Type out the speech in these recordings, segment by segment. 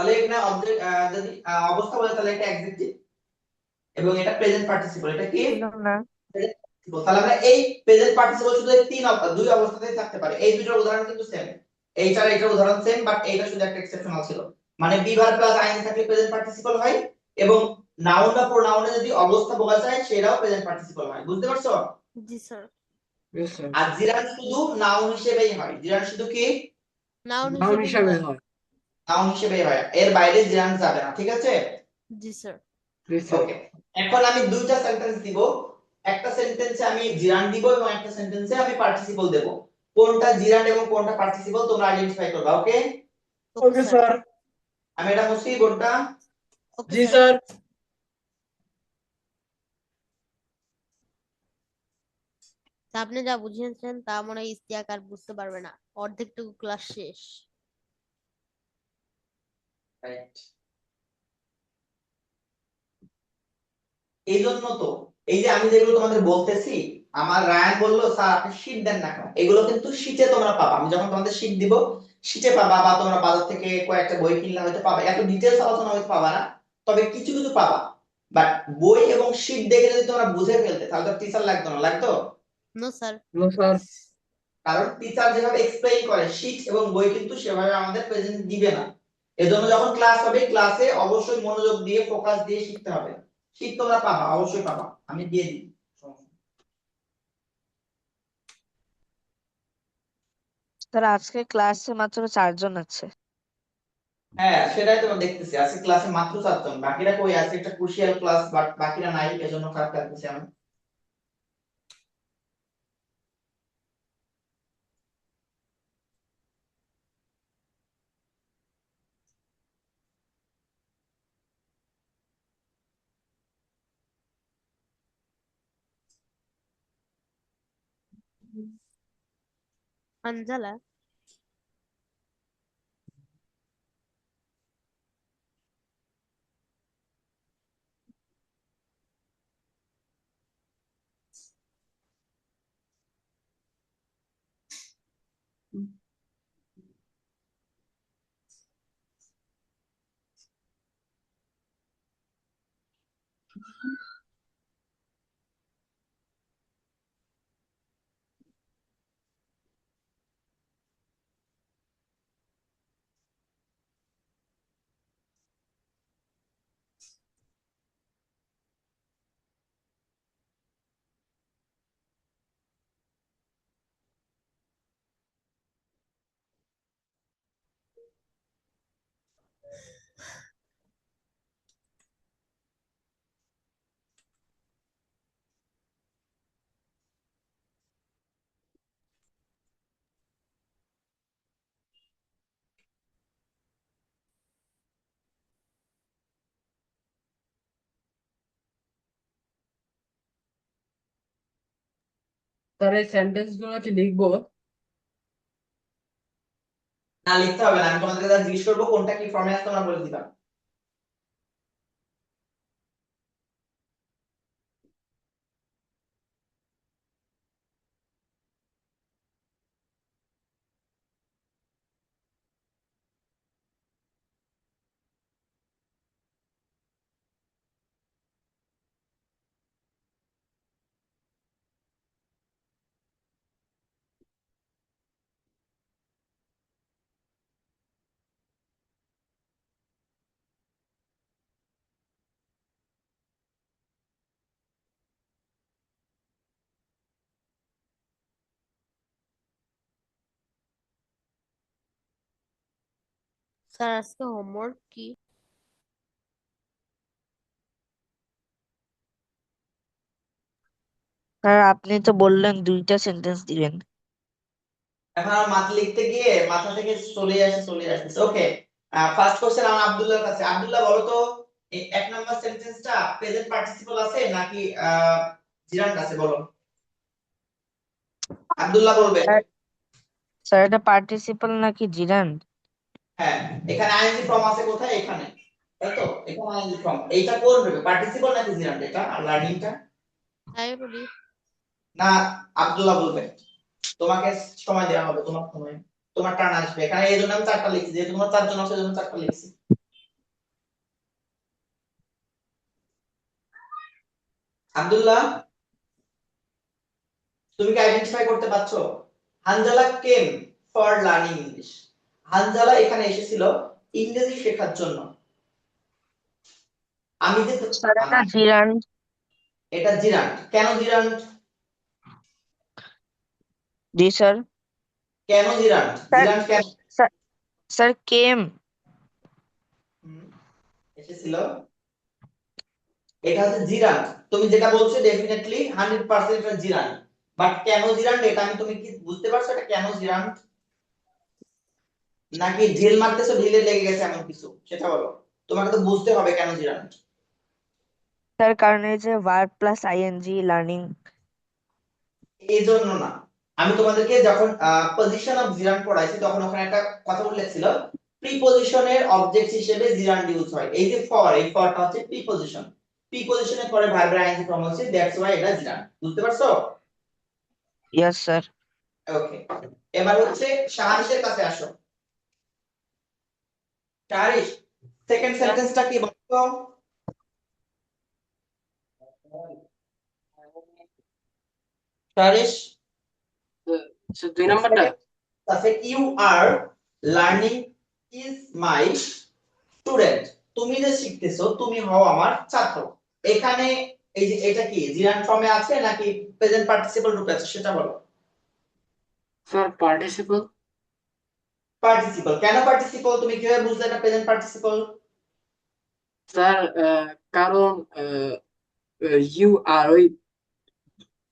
তাহলে এখানে অবজেক্ট যদি অবস্থা বলে তাহলে এটা অ্যাডজেক্টিভ এবং এটা প্রেজেন্ট পার্টিসিপল। এটা কি ছিলাম না। present participle। তাহলে আমরা এই প্রেজেন্ট পার্টিসিপল শুধু এই দুই অবস্থাতেই থাকতে পারে। এই দুইটার উদাহরণ কিন্তু সেম, এইটার এটার উদাহরণ সেম, বাট এইটা শুধু একটা এক্সেপশনাল ছিল। মানে বি ভার্ব প্লাস আইএনজি থাকলে প্রেজেন্ট পার্টিসিপল হয়, এবং নাউন বা প্রোনাউনে যদি অবস্থা বোঝায় যায় সেটাও প্রেজেন্ট পার্টিসিপল হয়। বুঝতে পারছো? জি স্যার। Yes, sir. আর জিরান শুধু নাউন হিসেবেই হয়। জিরান শুধু কি নাউন নাউন হিসেবেই হিসাবে হয়। হয়। নাউন হিসেবেই হয়, এর বাইরে জিরান যাবে না। ঠিক আছে? জি স্যার। Yes, sir. ওকে, এখন আমি দুইটা সেন্টেন্স দিব। একটা সেন্টেন্সে আমি জিরান দিব এবং একটা সেন্টেন্সে আমি পার্টিসিপল দেব। কোনটা জিরান এবং কোনটা পার্টিসিপল তোমরা আইডেন্টিফাই করবা। ওকে? ওকে Okay, স্যার। sir. আমি এটা মুছি বোর্ডটা। ওকে জি, স্যার। sir. তা আপনি যা বুঝিয়েছেন তা মনে হয় ইস্তিয়াক আর বুঝতে পারবে না, অর্ধেকটুকু ক্লাস শেষ। রাইট। এই জন্য তো এই যে আমি যেগুলো তোমাদের বলতেছি, আমার রায়ান বললো স্যার আপনি শীট দেন না কেন, এগুলো কিন্তু শীটে তোমরা পাবা। আমি যখন তোমাদের শীট দিব শীটে পাবা, বা তোমরা বাজার থেকে কয়েকটা বই কিনলে হয়তো পাবা। এত ডিটেইলস আলোচনা হয়তো পাবা না, তবে কিছু কিছু পাবা। বাট বই এবং শীট দেখে যদি তোমরা বুঝে ফেলতে তাহলে তো টিচার লাগতো না, লাগতো? No sir. No, sir. কারণ টিচার যেভাবে এক্সপ্লেইন করে শীট এবং বই কিন্তু সেভাবে আমাদের প্রেজেন্ট দিবে না। এজন্য যখন ক্লাস হবে ক্লাসে অবশ্যই মনোযোগ দিয়ে ফোকাস দিয়ে শিখতে হবে। শীট তোমরা পাবা, অবশ্যই পাবা, আমি দিয়ে দিই। স্যার আজকে ক্লাসে মাত্র 4 জন আছে। হ্যাঁ সেটাই তো দেখতেছি, আজকে ক্লাসে মাত্র 4 জন, বাকিরা কই আছে? একটা ক্রুশিয়াল ক্লাস, বাট বাকিরা নাই, এজন্য খারাপ লাগতেছে আমার। আঞ্জালা। স্যার এই সেন্টেন্স গুলো কি লিখবো? না লিখতে হবে না, আমি তোমাদেরকে যা জিজ্ঞেস করবো কোনটা কি ফর্মে আছে তোমরা বলে দিবা। স্যার আজকে হোমওয়ার্ক কি? স্যার আপনি তো বললেন 2টা সেন্টেন্স দিবেন। এখন আমার মাথা লিখতে গিয়ে মাথা থেকে চলে আসছে। ওকে, ফার্স্ট কোশ্চেন আমার আব্দুল্লাহর কাছে। আব্দুল্লাহ বলো তো, এই 1 নম্বর সেন্টেন্সটা প্রেজেন্ট পার্টিসিপল আছে নাকি জিরান্ড আছে? বলো, আব্দুল্লাহ বলবে। স্যার স্যার এটা পার্টিসিপল নাকি জিরান্ড? হ্যাঁ, এখানে আইএনজি ফর্ম আছে কোথায়? এখানে, তাই তো? এখানে আইএনজি ফর্ম। এইটা কোন হবে, পার্টিসিপল নাকি জিরান্ড? এটা আর লার্নিংটা তাই বলি। না, আব্দুল্লাহ বলবে। তোমাকে সময় দেওয়া হবে, তোমার সময়, তোমার টার্ন আসবে। এখানে এই জন্য আমি 4টা লিখছি, যেহেতু তোমার 4 জন আছে এই জন্য 4টা লিখছি। আব্দুল্লাহ, তুমি কি আইডেন্টিফাই করতে পারছো? Hanzala came for learning English. Hanzala এখানে এসেছিল ইংরেজি শেখার জন্য। আমি যে স্যার এটা জিরান্ড। এটা জিরান্ট। কেন জিরান্ট? জি স্যার। কেন জিরান্ট? স্যার জিরান্ট কেন স্যার স্যার কেম। হুম, এসেছিল? এটা হচ্ছে জিরান্ট। তুমি যেটা বলছো ডেফিনেটলি 100% এটা জিরান্ট। বাট কেন জিরান্ট এটা তুমি কি বুঝতে পারছো এটা কেন জিরান্ট? নাকি ঢিল মারতেছো ঢিলে লেগে গেছে এমন কিছু সেটা বলো। তোমাকে তো বুঝতে হবে কেন জিরান্ট। স্যার কারণ এই যে ভার্ব প্লাস আইএনজি লার্নিং। এই জন্য না। আমি তোমাদেরকে যখন পজিশন অফ জিরান্ট পড়াইছি তখন ওখানে একটা কথা উল্লেখ ছিল প্রিপজিশনের অবজেক্ট হিসেবে জিরান্ট ইউজ হয়। এই যে ফর, এই ফরটা হচ্ছে প্রিপজিশন। প্রিপজিশনের পরে ভার্বের আইএনজি ফর্ম হচ্ছে, দ্যাটস ওয়াই এটা জিরান্ট। বুঝতে পারছো? Yes sir. ওকে, এবার হচ্ছে শাহারিশের কাছে আসো। শাহারিশ, সেকেন্ড সেন্টেন্সটা কি বলতো? শাহারিশ, স্যার 2 নাম্বারটা। আছে you are learning is my student. তুমি যে শিখতেছো তুমি হও আমার ছাত্র। এখানে এই যে এটা কি জিরান্ট ফর্মে আছে নাকি প্রেজেন্ট পার্টিসিপল রূপে আছে সেটা বলো। Sir participle. পার্টিসিপল। কেন পার্টিসিপল? তুমি কিভাবে বুঝলে এটা প্রেজেন্ট পার্টিসিপল? স্যার কারণ ইউ আর ওই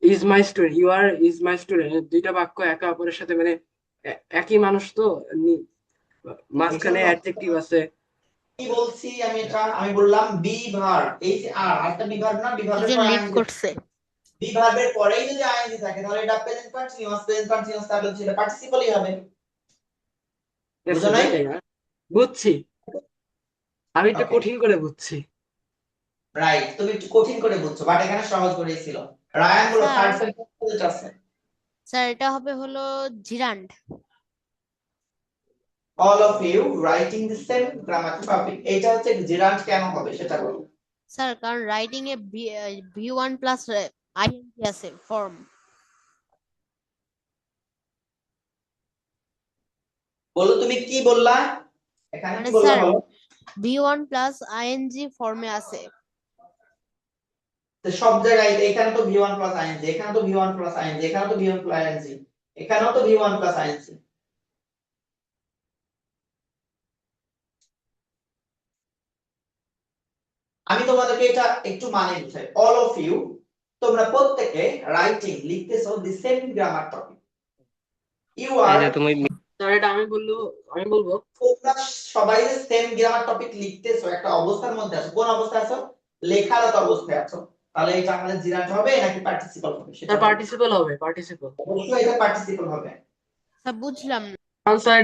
is my student, you are is my student, দুইটা বাক্য একে অপরের সাথে মানে একই মানুষ তো, মাঝখানে অ্যাডজেক্টিভ আছে। কি বলছি আমি? এটা আমি বললাম বি ভার্ব। এই যে আর একটা বি ভার্ব না, বি ভার্বের একজন পরে লিড আইএনজি। করছে। বি ভার্বের পরেই যদি আইএনজি থাকে তাহলে এটা প্রেজেন্ট কন্টিনিউয়াস। প্রেজেন্ট কন্টিনিউয়াস তাহলে সেটা পার্টিসিপলই হবে। Yes, বুঝো sir, নাই? ওইটাই না? বুঝছি, আমি একটু ওকে, কঠিন করে বুঝছি। রাইট। তুমি একটু কঠিন করে বুঝছো বাট এখানে সহজ করেই ছিল। রায়ান বলো স্যার থার্ড সেন্টেন্স আছে। স্যার এটা হবে হলো জিরান্ড। all of you writing the same grammar topic। এটা হচ্ছে জিরান্ট কেন হবে সেটা বলো। স্যার কারণ রাইটিং এ ভি1 প্লাস আইএনজি আছে ফর্ম। বলো তুমি কি বললা? এখানে মানে কি বললা স্যার বলো। ভি1 প্লাস আইএনজি ফর্মে আছে। তো সব জায়গায় এখানে তো v1 প্লাস আইএনজি, এখানে তো v1 প্লাস আইএনজি, এখানে তো v1 প্লাস আইএনজি, এখানেও তো v1 প্লাস আইএনজি। আমি তোমাদেরকে এটা একটু মানে বুঝাই। all of you, তোমরা প্রত্যেকে রাইটিং লিখতেছো the same grammar topic. You are, sir এটা আমি বলবো। তোমরা সবাই যে সেম গ্রামার টপিক লিখতেছো, একটা অবস্থার মধ্যে আছো। কোন অবস্থায় আছো? লেখারত অবস্থায় আছো। তাহলে এটা আমাদের জিরান্ট হবে নাকি পার্টিসিপল হবে সেটা স্যার বলো। পার্টিসিপল হবে, পার্টিসিপল। অবশ্যই এটা পার্টিসিপল হবে। স্যার বুঝলাম না। কারণ স্যার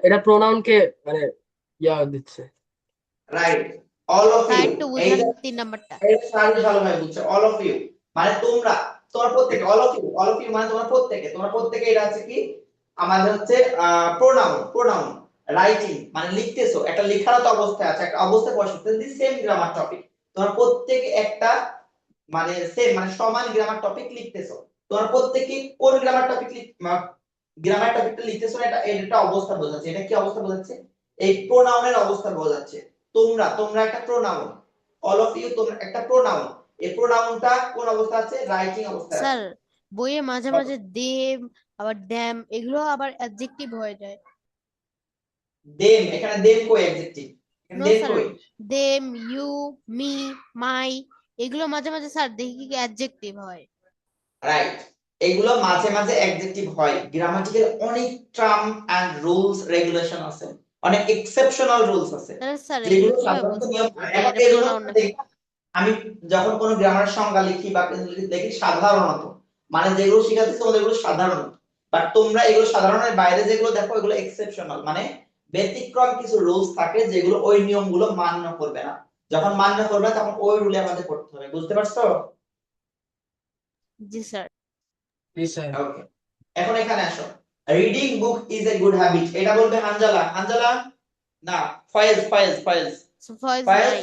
এটা প্রোনাউনকে মানে দিচ্ছে। Right, all of sir you. একটু এই বুঝান যে 3 নাম্বারটা। এটা সার্ভিস ভালোভাবে বুঝছে। অল অফ ইউ মানে তোমরা, তোমার প্রত্যেকে। All of you, all of you মানে তোমার প্রত্যেকে। তোমার প্রত্যেকে এটা হচ্ছে কি আমাদের হচ্ছে প্রোনাউন। প্রোনাউন রাইটিং মানে লিখতেছো, একটা লেখারত অবস্থায় আছে, একটা অবস্থায় বসে দি সেম গ্রামার টপিক। তোমার প্রত্যেকে একটা মানে সেম মানে সমান গ্রামার টপিক লিখতেছো। তোমার প্রত্যেকে কোন গ্রামার টপিক গ্রামার টপিকটা লিখতেছো না, এটা এটা অবস্থা বোঝাচ্ছে। এটা কি অবস্থা বোঝাচ্ছে? এই প্রোনাউনের অবস্থা বোঝাচ্ছে। তোমরা একটা প্রোনাউন। অল অফ ইউ তোমরা একটা প্রোনাউন। এই প্রোনাউনটা কোন অবস্থা আছে? রাইটিং অবস্থায় স্যার আছে। বইয়ে মাঝে মাঝে দেম আবার ড্যাম এগুলো আবার অ্যাডজেক্টিভ হয়ে যায়। দেম, এখানে দেম কই অ্যাডজেক্টিভ? এখানে নো দেম স্যার, কই? দেম, ইউ, মি, মাই এগুলো মাঝে মাঝে স্যার দেখি কি অ্যাডজেক্টিভ হয়। রাইট, এগুলো মাঝে মাঝে অ্যাডজেক্টিভ হয়। গ্রামাটিক্যাল অনেক টার্ম এন্ড রুলস রেগুলেশন আছে, অনেক এক্সেপশনাল রুলস আছে তাহলে স্যার এগুলো যেগুলো কিভাবে সাধারণত বুঝবো নিয়ম যে এখন এটা এই জন্য প্রোনাউন নাকি? আমি যখন কোনো গ্রামার সংজ্ঞা লিখি বা লিখি সাধারণত মানে যেগুলো শিখাচ্ছি তোমাদের এগুলো সাধারণত। বাট তোমরা এগুলো সাধারণের বাইরে যেগুলো দেখো এগুলো এক্সেপশনাল মানে ব্যতিক্রম কিছু রুলস থাকে যেগুলো ওই নিয়মগুলো মান্য করবে না। যখন মান্য করবে না, তখন ওই রুলে আমাদের করতে হবে। বুঝতে পারছো? জি স্যার। জি স্যার। ওকে, এখন এখানে আসো। Reading book is a good habit. এটা বলবে হানজালা। হানজালা না, ফয়েজ। ফয়েজ ফয়েজ নাই।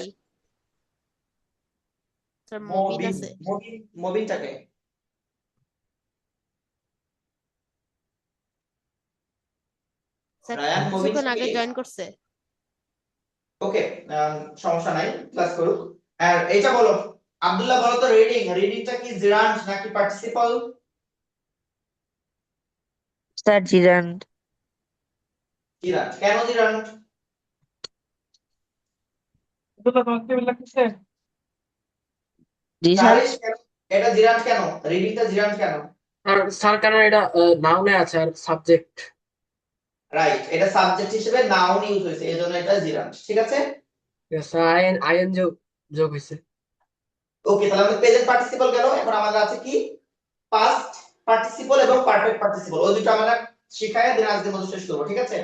স্যার মবিন মবিন আছে। মবিনটাকে স্যার রায়ান কিছুক্ষণ আগে মবিনটাকে জয়েন করছে। ওকে, সমস্যা নাই, ক্লাস করুক। আর এইটা বলো, আব্দুল্লাহ বলো তো, রিডিংটা কি জিরান্ড নাকি পার্টিসিপল? স্যার জিরান্ড। জিরান্ড। কেন জিরান্ড? আব্দুল্লাহ তোমার টেবিল লাগতেছে? জি স্যার। তারিশ কেন? এটা জিরান্ড কেন? রিডিংটা জিরান্ড কেন? আর স্যার কারণ এটা নাউনে আছে আর সাবজেক্ট। রাইট, এটা সাবজেক্ট হিসেবে নাউন ইউজ হয়েছে, এজন্য এটা জিরান্ড। ঠিক আছে, স্যার আইএন আইএন যোগ যোগ হয়েছে। ওকে, তাহলে আমাদের প্রেজেন্ট পার্টিসিপল গেল। এখন আমাদের আছে কি, পাস্ট পার্টিসিপল এবং পারফেক্ট পার্টিসিপল। ওই দুটো আমরা শিখায় দেন আজকের মতো শেষ করবো। ঠিক আছে,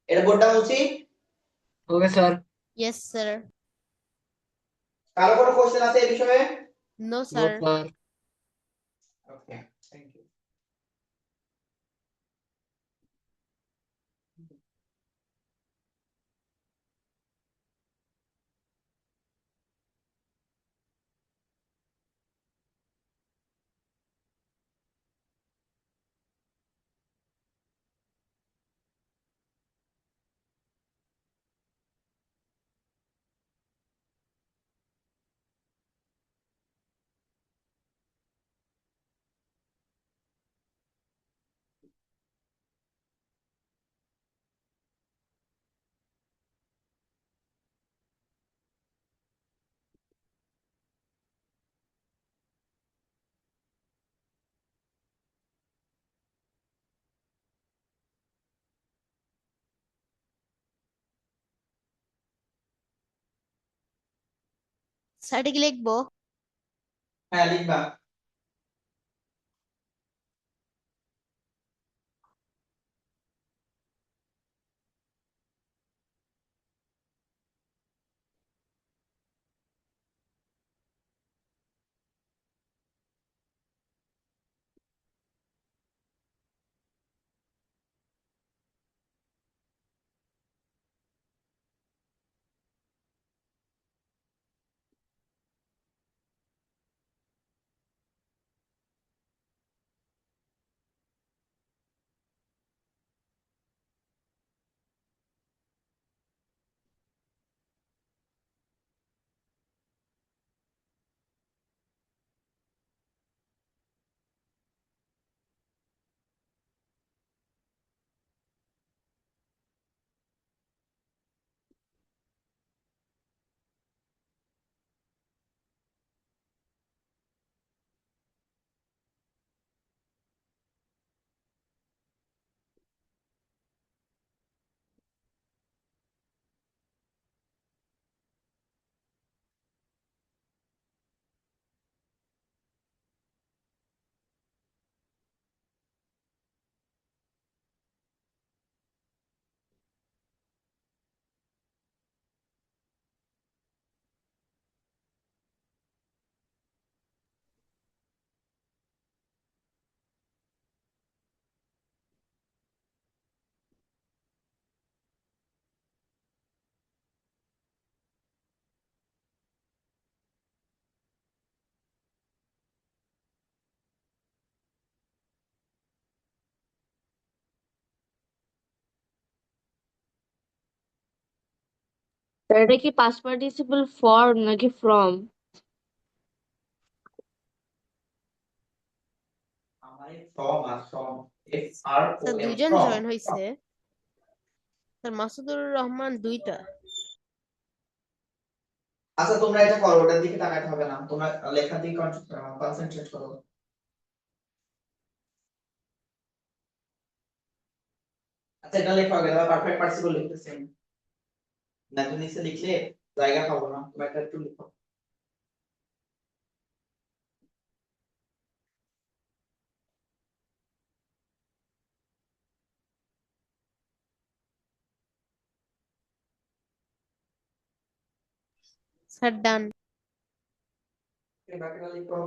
এটা বোর্ডটা মুছি। Okay sir. Yes sir. কারো কোনো কোশ্চেন আছে এই বিষয়ে? No no sir. Sir. Okay, thank you. Sir এটা কি লিখবো? হ্যাঁ, লিখবা। স্যার এটা কি পাস্ট পার্টিসিপল ফর নাকি ফ্রম? আমার ফ্রম আর from, F R O sir M, দুইজন ফ্রম। জয়েন হয়েছে। স্যার মাসুদুর রহমান দুইটা। আচ্ছা, তোমরা এটা করো, ওটার দিকে তাকাতে হবে না, তোমরা লেখার দিকে কনসেন্ট্রেট করো। আচ্ছা, এটা লেখা আগে, তাহলে পারফেক্ট পার্টিসিপল লিখতেছি। নাকি নিচে লিখলে জায়গা পাবো না, তোমরা এটা একটু লিখো। Sir done. বাকিটা লিখো।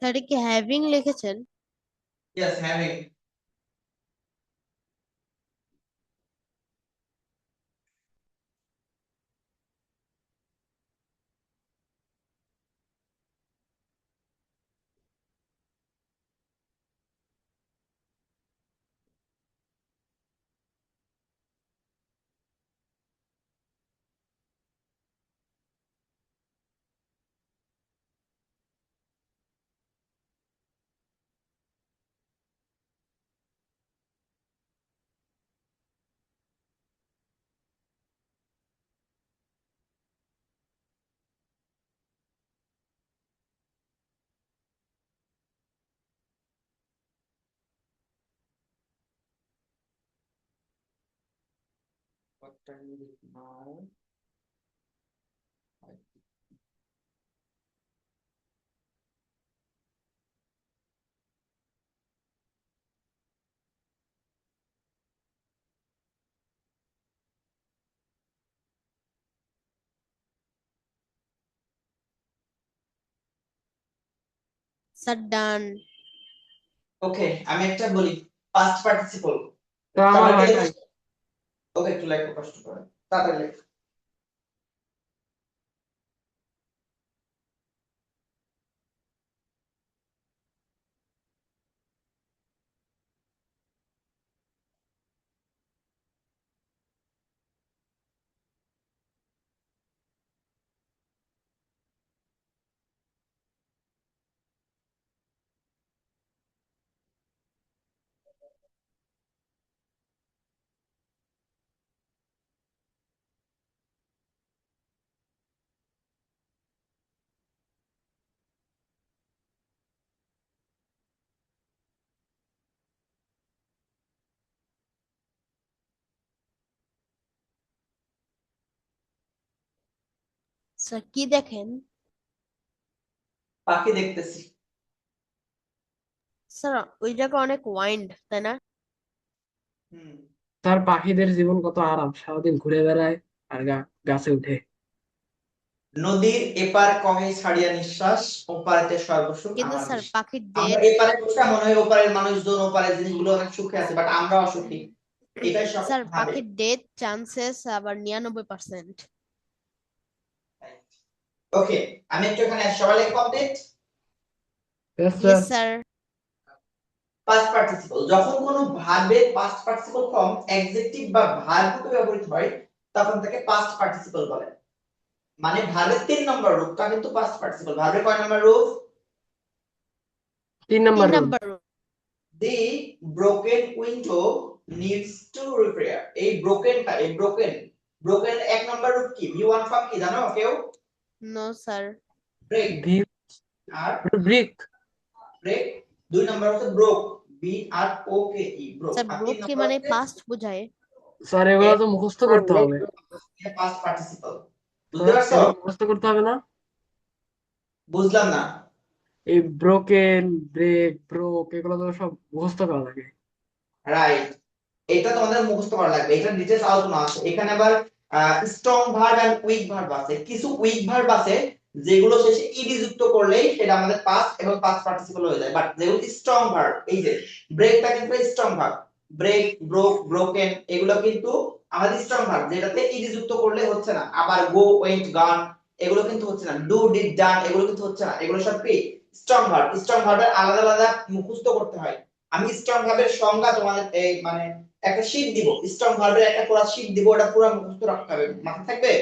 স্যার কি হ্যাভিং লিখেছেন? Yes, having. What time is it now? Sir done. Okay, আমি একটা বলি, পাস্ট পার্টিসিপল। তো আমার সবাই হয় কি নাই। ওকে, একটু লেখো, কষ্ট করে তাড়াতাড়ি লেখো। স্যার কি দেখেন? পাখি দেখতেছি। স্যার ওই জায়গা অনেক ওয়াইন্ড, তাই না? হুম। তার পাখিদের জীবন কত আরাম, সারাদিন ঘুরে বেড়ায় আর গাছে উঠে। নদীর এপার কহে ছাড়িয়া নিঃশ্বাস, ওপারেতে সর্বসুখ কিন্তু আমার স্যার বিশ্বাস। পাখির আমরা ডেথ, এপারে বসে মনে হয় ওপারের মানুষজন, ওপারের জিনিসগুলো অনেক সুখে আছে, বাট আমরা অসুখী। এটাই সব স্যার ভাবে। পাখির ডেথ চান্সেস আবার 99%। ওকে, আমি একটু এখানে সবাই লেখা complete. Yes, sir. Yes sir. Past participle, যখন কোনো ভার্বের পাস্ট পার্টিসিপল ফর্ম অ্যাডজেক্টিভ বা ভার্ব রূপে ব্যবহৃত হয় তখন তাকে পাস্ট পার্টিসিপল বলে। মানে ভার্বের 3 নম্বর রূপটা কিন্তু পাস্ট পার্টিসিপল। ভার্বের কয় নম্বর রূপ? 3 তিন number rule. Number. The broken window needs to repair। এই ব্রোকেনটা, এই ব্রোকেন এক নম্বর রূপ কি? V1 ফর্ম কি জানো কেউ? No sir. Break. V R brick. Break 2 number হচ্ছে broke, B R O K E, broke. Sir আর 3 ব্রোক কি নম্বর মানে হচ্ছে পাস্ট বোঝায়? স্যার এগুলো তো মুখস্থ করতে হবে। Past participle. বুঝতে স্যার পারছো? এগুলো মুখস্থ করতে হবে না? বুঝলাম না। এই ব্রোকেন, ব্রেক, ব্রোক এগুলো তো সব মুখস্থ করা লাগে। রাইট, এটা তোমাদের মুখস্থ করা লাগবে, এটা ডিটেইলস আলোচনা আছে এখানে। আবার strong verb and weak verb আছে। কিছু উইক ভার্ব আছে যেগুলো শেষে ইডি যুক্ত করলেই সেটা আমাদের পাস্ট এবং পাস্ট পার্টিসিপল হয়ে যায়, বাট যেগুলো স্ট্রং ভার্ব, এই যে ব্রেকটা কিন্তু strong verb, break, broke, broken এগুলো কিন্তু আমাদের স্ট্রং ভার্ব, যেটাতে ইডি যুক্ত করলে হচ্ছে না। আবার গো, ওয়েন্ট, গন এগুলো কিন্তু হচ্ছে না। ডু, ডিড, ডান এগুলো কিন্তু হচ্ছে না। এগুলো সব কি? Strong verb. স্ট্রং ভার্বের আলাদা আলাদা মুখস্থ করতে হয়। আমি স্ট্রং ভার্বের সংজ্ঞা তোমাদের এই মানে একটা শীট দিব, স্ট্রং ভার্বের একটা পুরো শীট দিব, ওটা পুরো মুখস্থ রাখতে হবে, মাথায় থাকবে।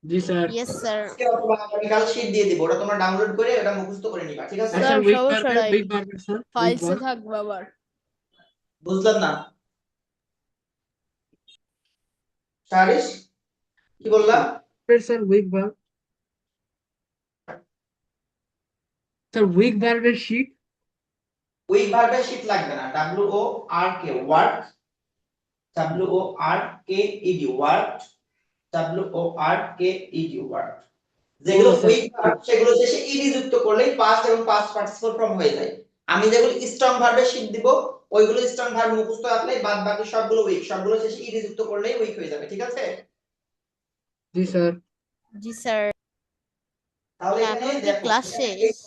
জি স্যার। Yes sir. আজকে অথবা আগামীকাল শীট দিয়ে দিব, ওটা তোমরা ডাউনলোড করে ওটা মুখস্থ করে নিবা, ঠিক আছে? আচ্ছা স্যার উইক সমস্যা ভার্বের, নাই, উইক ভার্বের স্যার, উইক ফাইলসে ভার্ব। থাকবে আবার। বুঝলাম না সারিস, কি বললা? Sir weak verb, sir weak ভার্বের শীট। উইক ভার্বের শীট লাগবে না। W O R K work, W O R K E D work, W O R K E D work. যেগুলো স্যার উইক ভার্ব সেগুলো শেষে ইডি যুক্ত করলেই past এবং পাস্ট পার্টিসিপল ফর্ম হয়ে যায়। আমি যেগুলো স্ট্রং ভার্বের শীট দিব ওইগুলো স্ট্রং ভার্ব মুখস্থ রাখলেই বাদ বাকি সবগুলো উইক, সবগুলো শেষে ইডি যুক্ত করলেই উইক হয়ে যাবে, ঠিক আছে? জি স্যার। জি স্যার। তাহলে এখানে এখন কি দেখো ক্লাস শেষ?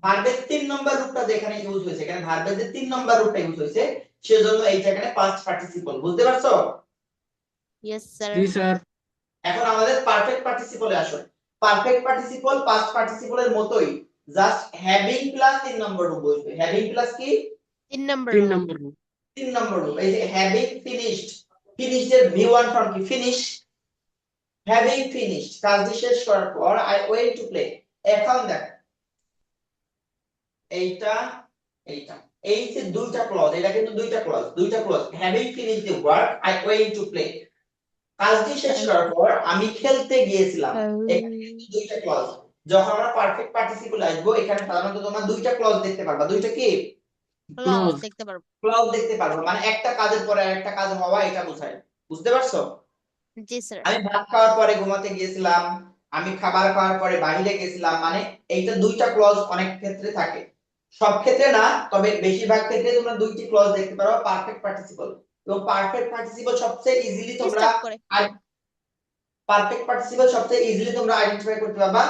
ভার্বের 3 নম্বর রূপটা যেখানে ইউজ হয়েছে, এখানে ভার্বের যে 3 নম্বর রূপটা ইউজ হয়েছে সেজন্য এইটা এখানে পাস্ট পার্টিসিপল। বুঝতে পারছো? Yes sir. জি স্যার। এখন আমাদের পারফেক্ট পার্টিসিপলে আসো। পারফেক্ট পার্টিসিপল পাস্ট পার্টিসিপলের মতোই, জাস্ট হ্যাভিং প্লাস 3 নম্বর রূপ বসবে। হ্যাভিং প্লাস কি? 3 নম্বর 3 নম্বর। 3 নম্বর রূপ। এই যে হ্যাভিং ফিনিশড, ফিনিশড এর V1 ফর্ম কি? ফিনিশ। হ্যাভিং ফিনিশড, কাজটি শেষ করার পর আই ওয়েন্ট টু প্লে। এখন দেখ এইটা এইটা এই যে দুইটা ক্লজ, এটা কিন্তু দুইটা clause. Having finished the work I went to play, কাজটি শেষ করার পর আমি খেলতে গিয়েছিলাম। এখানে কিন্তু দুইটা ক্লজ। যখন আমরা পারফেক্ট পার্টিসিপল আসবো এখানে সাধারণত তোমরা দুইটা ক্লজ দেখতে পারবা। দুইটা কি? Clause close. দেখতে পারবো। ক্লজ দেখতে পারবো, মানে একটা কাজের পরে আরেকটা কাজ হওয়া, এটা বোঝায়। বুঝতে পারছো? জি স্যার। আমি ভাত খাওয়ার পরে ঘুমাতে গিয়েছিলাম, আমি খাবার খাওয়ার পরে বাইরে গেছিলাম, মানে এইটা দুইটা ক্লজ অনেক ক্ষেত্রে থাকে, সব ক্ষেত্রে না, তবে বেশিরভাগ ক্ষেত্রে তোমরা দুইটি ক্লজ দেখতে পারো পারফেক্ট পার্টিসিপল। এবং পারফেক্ট পার্টিসিপল সবচেয়ে ইজিলি তোমরা ডিস্টার্ব করে। পারফেক্ট পার্টিসিপল সবচেয়ে ইজিলি তোমরা আইডেন্টিফাই করতে পারবা,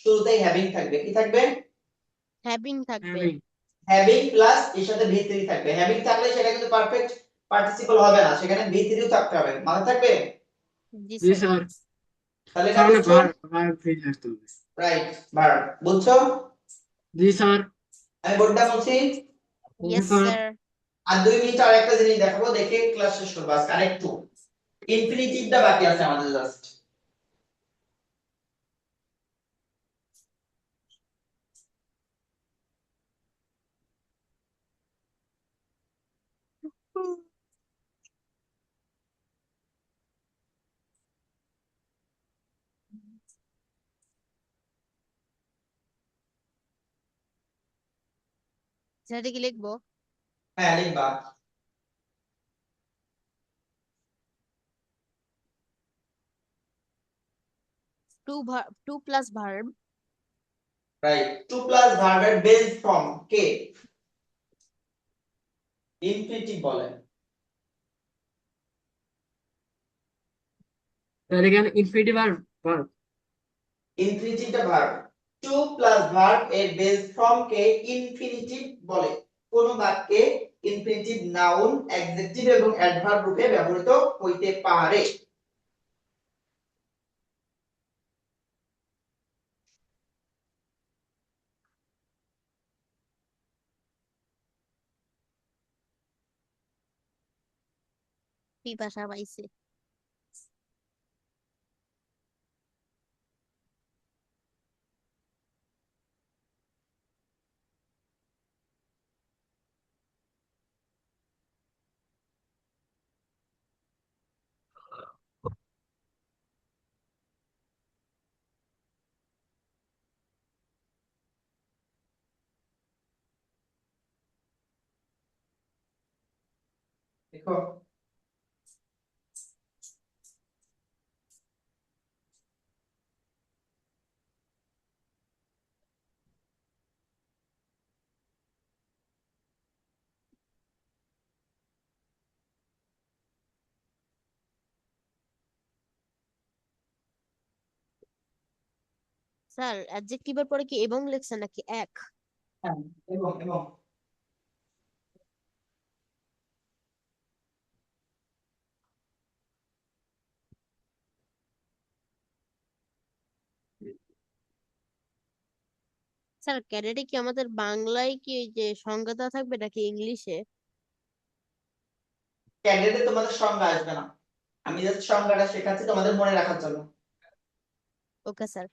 শুরুতেই হ্যাভিং থাকবে। কি থাকবে? হ্যাভিং থাকবে। হ্যাভিং। হ্যাভিং প্লাস এর সাথে V3 থাকবে। হ্যাভিং থাকলে সেটা কিন্তু পারফেক্ট পার্টিসিপল হবে না, সেখানে V3 ও থাকতে হবে। মাথায় থাকবে? জি জি স্যার। স্যার। তাহলে এটা তাহলে বুঝছো? ভার্ব ফিরে আসতে হবে। Right, verb. বুঝছো? জি স্যার। আমি বোর্ডটা বলছি। জি ইয়েস স্যার। স্যার। আর 2 মিনিট আর একটা জিনিস দেখাবো, দেখে ক্লাস শেষ করবো আজকে। আরেকটু ইনফিনিটিভটা বাকি আছে আমাদের জাস্ট। সেটা কি লিখবো? হ্যাঁ, লিখবা। To plus verb right, to plus ভার্বের বেস ফর্ম কে? ইনফিনিটিভ বলে। তাহলে এখানে ইনফিনিটিভ আর ভার্ব। ইনফিনিটিভটা ভার্ব, টু প্লাস ভার্ব এর বেস ফর্ম কে ইনফিনিটিভ বলে। কোন বাক্যে ইনফিনিটিভ নাউন, অ্যাডজেক্টিভ এবং অ্যাডভার্ব রূপে ব্যবহৃত হইতে পারে। পিপাসা পাইছে। দেখো, স্যার অ্যাডজেক্টিভের পরে কি এবং লিখছেন নাকি এক? হ্যাঁ, এবং এবং স্যার ক্যাডেটে কি আমাদের বাংলায় কি ওই যে সংজ্ঞাটা থাকবে নাকি ইংলিশে? ক্যান্ডিডেট তোমাদের সংজ্ঞা আসবে না, আমি জাস্ট সংজ্ঞাটা শেখাচ্ছি তোমাদের মনে রাখার জন্য। Okay sir.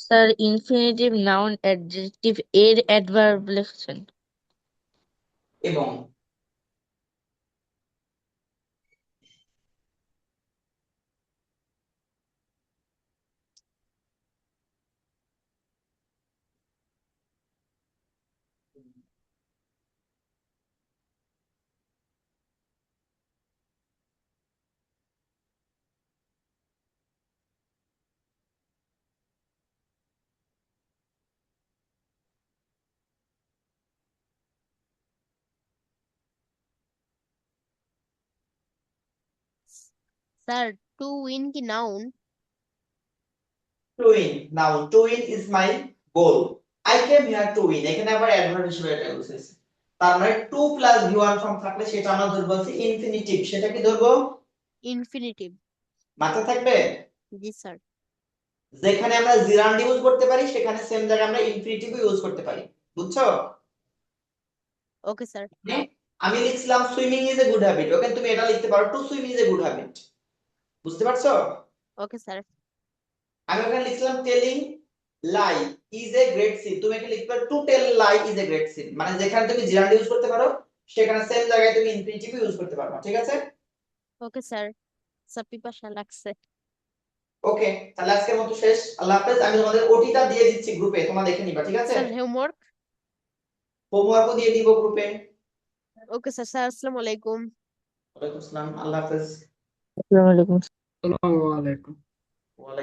Sir infinitive noun adjective এর অ্যাডভার্ব লিখছেন। এবং স্যার টু উইন কি noun? To win noun, to win is my goal. I came here to win, এখানে আবার অ্যাডভার্ব হিসেবে এটা ইউজ হয়েছে। তার মানে two plus V one form থাকলে সেটা আমরা ধরবো হচ্ছে ইনফিনিটিভ। সেটা কি ধরবো? ইনফিনিটিভ। মাথায় থাকবে। জি স্যার। যেখানে আমরা জিরান্ড ইউজ করতে পারি সেখানে সেম জায়গায় আমরা ইনফিনিটিভ ইউজ করতে পারি, বুঝছো? Okay sir. মানে আমি লিখছিলাম swimming is a good habit, ওখানে তুমি এটা লিখতে পারো to swim is a good habit. বুঝতে পারছো? Okay sir. আমি ওখানে লিখছিলাম telling lie is a great sin, তুমি এখানে লিখতে পারো to tell lie is a great sin. মানে যেখানে তুমি জিরান্ড ইউজ করতে পারো সেখানে সেম জায়গায় তুমি ইনফিনিটিভ ইউজ করতে পারো, ঠিক আছে? Okay sir. স্যার পিপাসা লাগছে। ওকে, তাহলে আজকের মতো শেষ। আল্লাহ হাফেজ। আমি তোমাদের ওটিটা দিয়ে দিচ্ছি গ্রুপে, তোমরা দেখে নিবা, ঠিক আছে? Sir homework. হোমওয়ার্কও দিয়ে দিব গ্রুপে। Okay sir. স্যার আসসালামু আলাইকুম। ওয়ালাইকুম আসসালাম, আল্লাহ হাফেজ। আসসালামু আলাইকুম। আসসালামু আলাইকুম। ওয়ালাইকুম